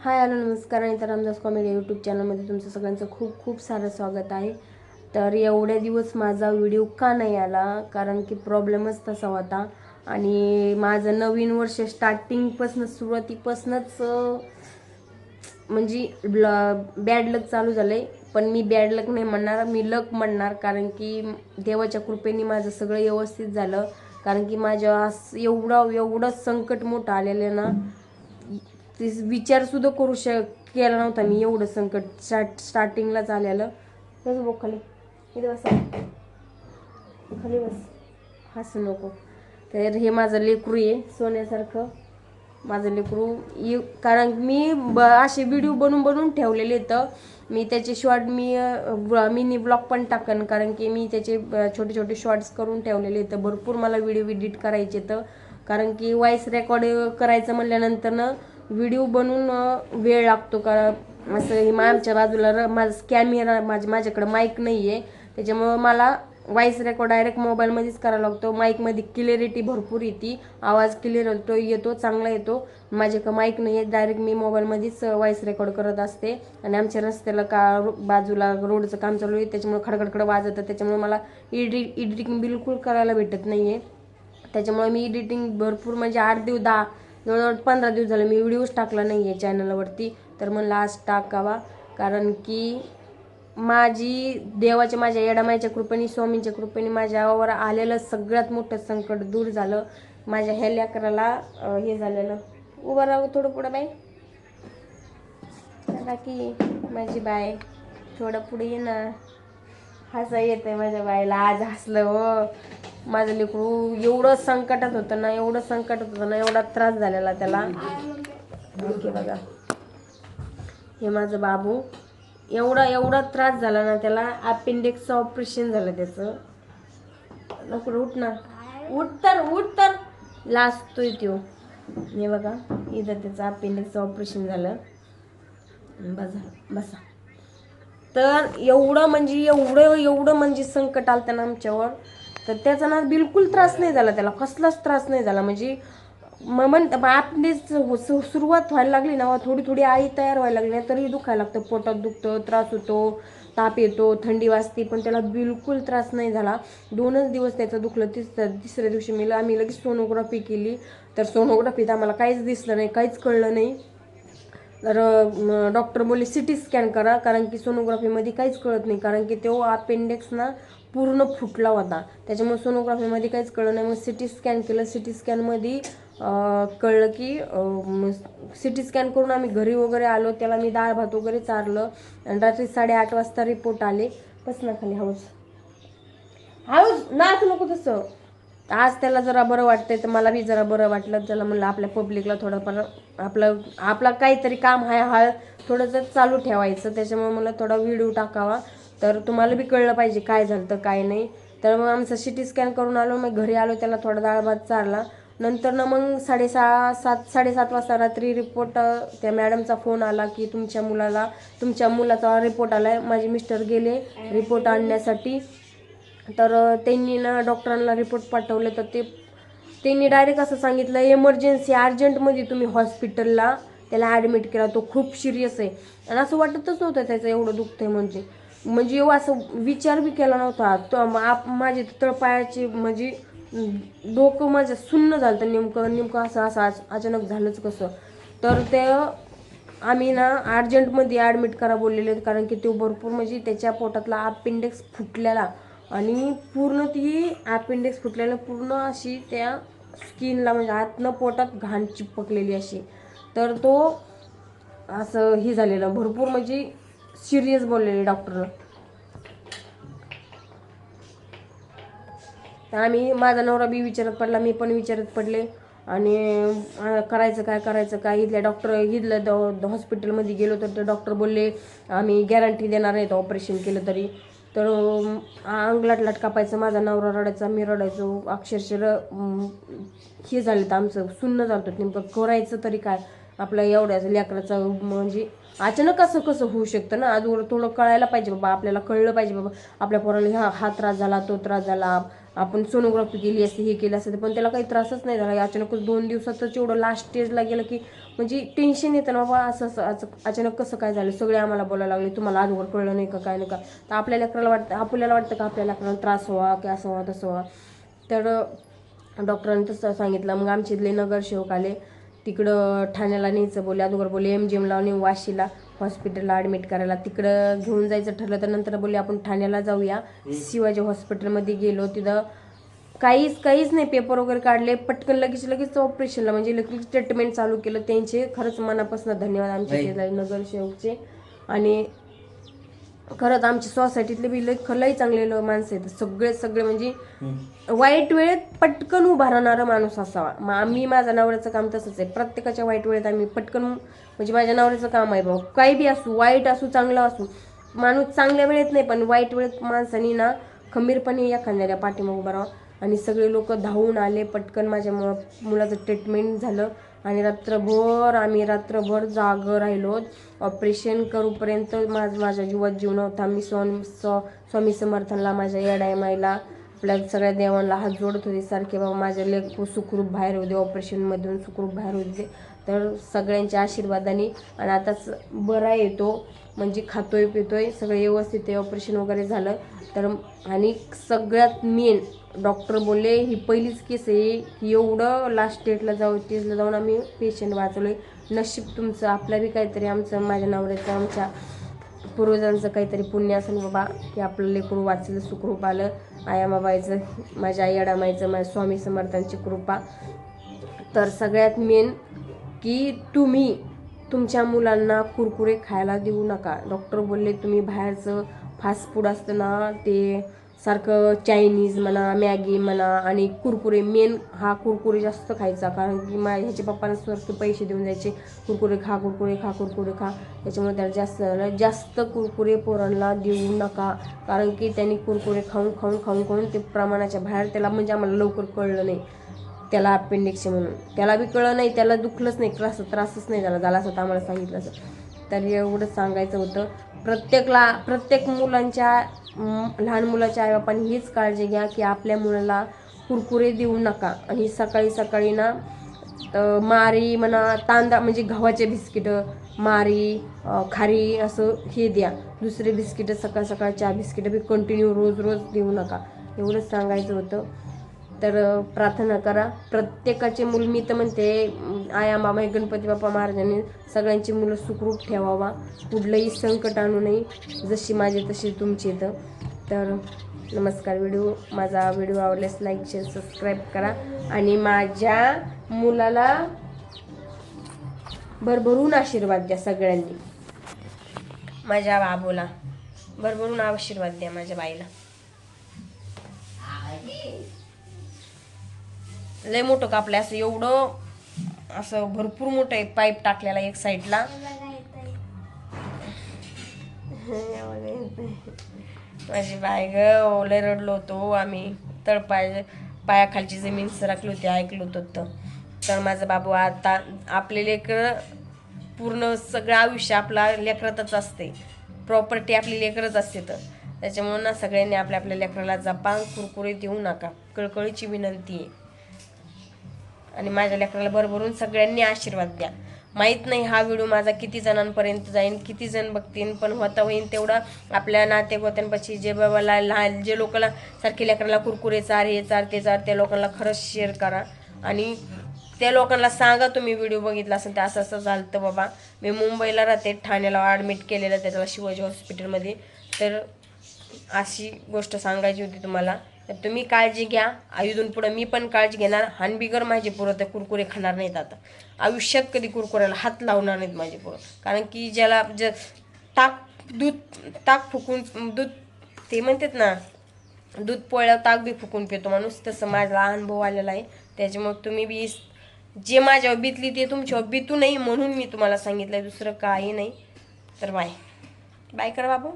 Hi hello नमस्कार आणि तर रामदास कॉमेडी यूट्यूब चॅनलमध्ये तुमचं सगळ्यांचं खूप खूप सारं स्वागत आहे। तर एवढे दिवस माझा व्हिडिओ का नाही आला कारण की प्रॉब्लेमच तसा होता आणि माझं नवीन वर्ष स्टार्टिंगपासून सुरुवातीपासूनच म्हणजे बॅड लक चालू झालंय। पण मी बॅड लक नाही म्हणणार, मी लक म्हणणार, कारण की देवाच्या कृपेने माझं सगळं व्यवस्थित झालं। कारण की माझ्या एवढं संकट मोठं आलेलं ना, विचार सुद्धा करू केला नव्हता मी। एवढं संकट स्टार्टिंगलाच आलेलं। बस बघ खाली, इथे बस, खाली बस, हसू नको। तर हे माझं लेकरू आहे सोन्यासारखं, माझं लेकरू। कारण मी असे व्हिडिओ बनवून ठेवलेले तर मी त्याचे शॉर्ट मिनी ब्लॉग पण टाकन, कारण की मी त्याचे छोटे छोटे शॉर्ट्स करून ठेवलेले तर भरपूर मला व्हिडिओ एडिट करायचे तर, कारण की व्हॉइस रेकॉर्ड करायचं म्हणल्यानंतर ना व्हिडिओ बनवून वेळ लागतो। का असं आमच्या बाजूला माझा कॅमेरा माझ्याकडे माईक नाही आहे, त्याच्यामुळं मला व्हॉइस रेकॉर्ड डायरेक्ट मोबाईलमध्येच करायला लागतो। माईकमध्ये क्लिअरिटी भरपूर येते, आवाज क्लिअर येतो चांगला येतो। माझ्याकडे माईक नाही आहे, डायरेक्ट मी मोबाईलमध्येच व्हॉइस रेकॉर्ड करत असते। आणि आमच्या रस्त्याला बाजूला रोडचं काम चालू आहे, त्याच्यामुळे खडखडखड वाजतं, त्याच्यामुळे मला एडिटिंग बिलकुल करायला भेटत नाही आहे। त्याच्यामुळे मी एडिटिंग भरपूर म्हणजे 8 दिवस 10 जवळजवळ 15 दिवस झाले मी व्हिडिओज टाकला नाही आहे चॅनलवरती। तर म्हणलं आज टाकावा, कारण की माझ्या येडामाईच्या कृपेने स्वामींच्या कृपेने माझ्यावर आलेलं सगळ्यात मोठं संकट दूर झालं। माझ्या ह्या लेकराला हे झालेलं, उभं राहू थोडं पुढं बाई, बाकी माझी बाय थोडं पुढे ये ना, हसा येतंय माझ्या बाईला, आज हसलं हो। माझं लेकरू एवढं संकटात होतं ना, एवढा त्रास झालेला त्याला। ओके बघा, हे माझं बाबू, एवढा त्रास झाला ना त्याला, अपेंडिक्सचं ऑपरेशन झालं त्याचं। लवकर उठ ना, उठ तर लाजतोय तो। हे बघा इथं त्याचं अपेंडिक्सचं ऑपरेशन झालं। बसा। तर एवढं म्हणजे संकट आलं ना आमच्यावर, तर त्याचा ना बिलकुल त्रास नाही झाला, त्याला कसलाच त्रास नाही झाला। म्हणजे आपलीच सुरुवात व्हायला लागली ना, थोडी आई तयार व्हायला लागली ना, तरी दुखायला लागतं, पोटात दुखतं, त्रास होतो, ताप येतो, थंडी वाजते, पण त्याला बिलकुल त्रास नाही झाला। 2च दिवस त्याचं दुखलं, तिसऱ्या दिवशी आम्ही लगेच सोनोग्राफी केली। तर सोनोग्राफीत आम्हाला काहीच दिसलं नाही, काहीच कळलं नाही। तर डॉक्टर बोलले सिटी स्कॅन करा, कारण की सोनोग्राफीमध्ये काहीच कळत नाही, कारण की तो अपेंडिक्स ना पूर्ण फुटला होता, त्याच्यामुळे सोनोग्राफीमध्ये काहीच कळलं नाही। मग सिटी स्कॅन केलं, सिटी स्कॅनमध्ये कळलं की सिटी स्कॅन करून आम्ही घरी वगैरे आलो, त्याला मी डाळ भात वगैरे चारलं आणि रात्री 8:30 वाजता रिपोर्ट आले। बस ना खाली, हाऊस नाच नको तसं। आज त्याला जरा बरं वाटतंय, तर मला बी जरा बरं वाटलं। त्याला म्हणलं आपल्या पब्लिकला थोडंफार आपला काहीतरी काम हा थोडंसं चालू ठेवायचं, त्याच्यामुळे मला थोडा व्हिडिओ टाकावा, तर तुम्हाला बी कळलं पाहिजे काय झालं तर काय नाही। तर मग आमचं सिटी स्कॅन करून आलो, मग घरी आलो, त्याला थोडा डाळ भात चारला। नंतर ना मग 7:30 वाजता रात्री रिपोर्ट, त्या मॅडमचा फोन आला की तुमच्या मुलाचा रिपोर्ट आलाय। माझे मिस्टर गेले रिपोर्ट आणण्यासाठी, तर त्यांनी ना डॉक्टरांना रिपोर्ट पाठवले, तर त्यांनी डायरेक्ट असं सांगितलं, इमर्जन्सी अर्जंटमध्ये तुम्ही हॉस्पिटलला त्याला ॲडमिट केला, तो खूप सिरियस आहे। आणि असं वाटतच नव्हतं त्याचं एवढं दुखतंय, म्हणजे असं विचार बी केला नव्हता। माझे तळपायाचे म्हणजे डोकं माझं सुन्न झालं, तर नेमकं असं अचानक झालंच कसं। तर ते आम्ही ना अर्जंटमध्ये ॲडमिट करा बोललेले, कारण की तो भरपूर म्हणजे त्याच्या पोटातला अपेंडिक्स फुटलेला, आणि पूर्ण ती अपेंडिक्स फुटलेलं पूर्ण अशी त्या स्किनला म्हणजे आतनं पोटात घाण चिपकलेली अशी। तर तो असं हे झालेलं भरपूर म्हणजे सिरियस बोललेले डॉक्टर। तर माझा नवरा बी विचारत पडला, मी पण विचारत पडले, आणि करायचं काय इथल्या हॉस्पिटलमध्ये गेलो, तर ते डॉक्टर बोलले आम्ही गॅरंटी देणार नाहीत ऑपरेशन केलं तरी। तर अंगलाट कापायचं, माझा नवरा रडायचा, मी रडायचो, अक्षरशः हे झालं तर आमचं सुन्न झालं। नेमकं करायचं तरी काय, आपल्या एवढ्याच लेकराचं म्हणजे अचानक असं कसं होऊ शकतं ना। आजवर थोडं कळायला पाहिजे बाबा, आपल्याला कळलं पाहिजे बाबा आपल्या पोराला हा त्रास झाला, तो त्रास झाला, आपण सोनोग्राफी केली असते, हे केलं असतं, पण त्याला काही त्रासच नाही झाला. अचानकच 2 दिवसातच एवढं लास्ट स्टेजला गेलं की म्हणजे टेन्शन येतं ना बाबा, असं अचानक कसं काय झालं. सगळे आम्हाला बोलायला लागले, तुम्हाला आजवर कळलं नाही का, काय नाही का. तर आपल्या लेकराला वाटतं, आपल्याला वाटतं का आपल्या लेकराला त्रास व्हावा की असं व्हावं तसं व्हावं. तर डॉक्टरांनी तसं सांगितलं. मग आमचे इथले नगरसेवक आले, तिकडं ठाण्याला न्यायचं बोलले. अगोदर बोलले MGM ला आणि वाशीला हॉस्पिटलला ॲडमिट करायला, तिकडं घेऊन जायचं ठरलं. तर नंतर बोलले आपण ठाण्याला जाऊया. शिवाजी हॉस्पिटलमध्ये गेलो, तिथं काहीच नाही, पेपर वगैरे काढले, पटकन लगेच ऑपरेशनला म्हणजे लगेच ट्रीटमेंट चालू केलं. त्यांचे खरंच मनापासून धन्यवाद आमचे नगरसेवकचे. आणि खरंच आमच्या सोसायटीतले बी लई चांगले माणसं आहेत सगळे म्हणजे वाईट वेळेत पटकन उभा राहणारा माणूस असावा. आम्ही माझ्या नवऱ्याचं काम तसंच आहे, प्रत्येकाच्या वाईट वेळेत आम्ही पटकन म्हणजे माझ्या नवऱ्याचं काम आहे बाबा, काही बी असू, वाईट असू चांगलं असू, माणूस चांगल्या वेळेत नाही पण वाईट वेळेत माणसानी ना खंबीरपणे एखाद्याच्या पाठीमागे उभा राहावं. आणि सगळे लोक धावून आले, पटकन माझ्या मुलाचं ट्रीटमेंट झालं. आणि आम्ही रात्रभर जागं राहिलो ऑपरेशन करूपर्यंत. माझ्या जीवात जीव नव्हता. मी स्वामी समर्थनला, माझ्या येडायमाईला, आपल्या सगळ्या देवांना हात जोडत होते सारखे, बाबा माझ्या लेकरू सुखरूप बाहेर होते, ऑपरेशनमधून सुखरूप बाहेर होते. तर सगळ्यांच्या आशीर्वादाने आणि आताच बरा येतो, म्हणजे खातोय पितोय, सगळं व्यवस्थित आहे. ऑपरेशन वगैरे झालं. तर आणि सगळ्यात मेन डॉक्टर बोलले ही पहिलीच केस आहे की एवढं लास्ट स्टेजला जाऊन आम्ही पेशंट वाचवले. नशीब तुमचं, आपलं बी काहीतरी, आमचं माझ्या नवऱ्याचं, आमच्या पूर्वजांचं काहीतरी पुण्य असेल बाबा की आपलं लेकरू वाचलं, सुखरूप आलं. आयामाबाईचं, माझ्या आई अडामाईचं, माझ्या स्वामी समर्थांची कृपा. तर सगळ्यात मेन की तुम्ही तुमच्या मुलांना कुरकुरे खायला देऊ नका. डॉक्टर बोलले तुम्ही बाहेरचं फास्ट फूड असतं ना, ते सारखं चायनीज म्हणा, मॅगी म्हणा आणि कुरकुरे, मेन हा कुरकुरे जास्त खायचा. कारण की ह्याच्या पप्पांना सारखे पैसे देऊन जायचे, कुरकुरे खा कुरकुरे खा कुरकुरे खा. त्याच्यामुळे त्याला जास्त कुरकुरे पोरांना देऊ नका. कारण की त्यांनी कुरकुरे खाऊन ते प्रमाणाच्या बाहेर, त्याला म्हणजे आम्हाला लवकर कळलं नाही त्याला अपेंडिक्स म्हणून. त्याला बी कळलं नाही, त्याला दुखलंच नाही, त्रासच नाही झाला असं आम्हाला सांगितलं असं. तर एवढं सांगायचं होतं. प्रत्येक मुलांच्या, लहान मुलाच्या आईबापांनी हीच काळजी घ्या की आपल्या मुलाला कुरकुरे देऊ नका. आणि सकाळी ना मारी म्हणा, तांदळा म्हणजे गव्हाचे बिस्किट, मारी, खारी असं हे द्या. दुसरे बिस्किट सकाळ चहा बिस्किट बी कंटिन्यू रोज देऊ नका. एवढंच सांगायचं होतं. तर प्रार्थना करा प्रत्येकाचे मूल. मी तर म्हणते आयामामा गणपती बाप्पा महाराजांनी सगळ्यांची मुलं सुखरूप ठेवावा, कुठलंही संकट आणू नये, जशी माझे तशी तुमची. तर नमस्कार. माझा व्हिडिओ आवडल्यास लाईक शेअर सबस्क्राईब करा. आणि माझ्या मुलाला भरभरून आशीर्वाद द्या सगळ्यांनी. माझ्या बाबूला भरभरून आशीर्वाद द्या, माझ्या बाईला. लय मोठं कापलं असं, एवढं असं भरपूर मोठं आहे पाईप टाकलेला एक साईडला. माझी बाय ग, लय रडलो होतो आम्ही. पायाखालची जमीन सरकली होती, ऐकलो होतो. तर माझं बाबू आता, आपले लेकर पूर्ण सगळं आयुष्य आपला लेकरातच असते, प्रॉपर्टी आपली लेकरच असते. तर त्याच्यामुळे ना सगळ्यांनी आपल्या लेकराला जपा, कुरकुरे देऊ नका, कळकळीची विनंती आहे. आणि माझ्या लेकराला भरभरून सगळ्यांनी आशीर्वाद द्या. माहीत नाही हा व्हिडिओ माझा किती जणांपर्यंत जाईल, किती जण बघतील, पण होईल तेवढा आपल्या नातेगोत्यांपाशी जे बाबाला लहान, जे लोकांना सारखे लेकराला कुरकुरे चार, हे चार ते चार, त्या लोकांना खरंच शेअर करा. आणि त्या लोकांना सांगा तुम्ही व्हिडिओ बघितला असेल तर असं झालं बाबा. मी मुंबईला राहते, ठाण्याला ॲडमिट केलेलं त्याच्याला शिवाजी हॉस्पिटलमध्ये. तर अशी गोष्ट सांगायची होती तुम्हाला. तर तुम्ही काळजी घ्या. इथून पुढं मी पण काळजी घेणार. हानबिगर माझे पोरं तर कुरकुरे खाणार नाहीत आता आयुष्यात, कधी कुरकुऱ्याला हात लावणार नाहीत माझे पोरं. कारण की ज्याला ताक फुकून दूध, ते म्हणतात ना दूध पोळ्यावर ताक बी फुकून पितो माणूस, तसं माझा अनुभव आलेला आहे. त्याच्यामुळे तुम्ही बी जे माझ्यावर बितली ते तुमच्यावर बितू नाही म्हणून मी तुम्हाला सांगितलं, दुसरं काही नाही. तर बाय करा बाबू.